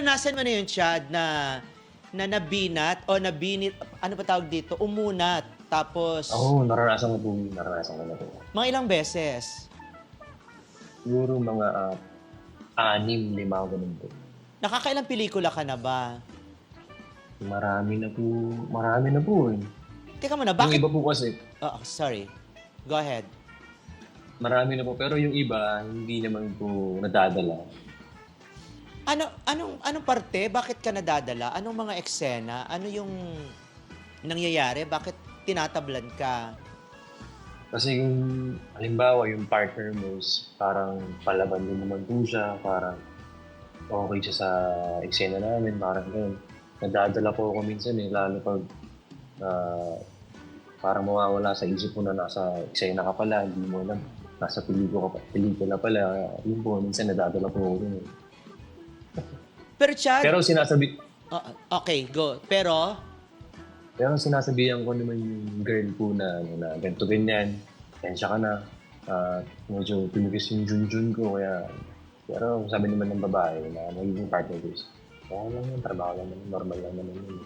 Naranasan mo na yun, Chad, na nabinat o nabinit, ano pa tawag dito, umunat. Tapos, Oo, naranasan ko po. Naranasan ko na po. mga ilang beses. Siguro mga 6, 5, ganun po. Nakakailang pelikula ka na ba? Marami na po. Marami na po eh. Teka muna, Yung bakit? iba po kasi, Oh, sorry. Go ahead. marami na po. Pero yung iba, hindi naman po nadadala. Anong parte? Bakit ka nadadala? Anong mga eksena? Ano yung nangyayari? Bakit tinatablan ka? Kasi yung, halimbawa, yung partner mo is parang palaban din naman po siya. Parang okay siya sa eksena namin. Parang ganun. Nadadala po ako minsan eh. Lalo pag parang mawawala sa isip mo na nasa eksena ka pala. Hindi mo alam. Nasa pelikula pala. Yun po, minsan nadadala po ako dun eh. Pero Chad, Pero oh, okay, go. Pero, sinasabihan ko naman yung girl po na, ano, na ganito ganyan, tensya ka na, medyo pinigis yung junjun ko, kaya, pero sabi naman ng babae na magiging partner ko is, kaya lang yun, trabaho lang naman, normal lang naman yun.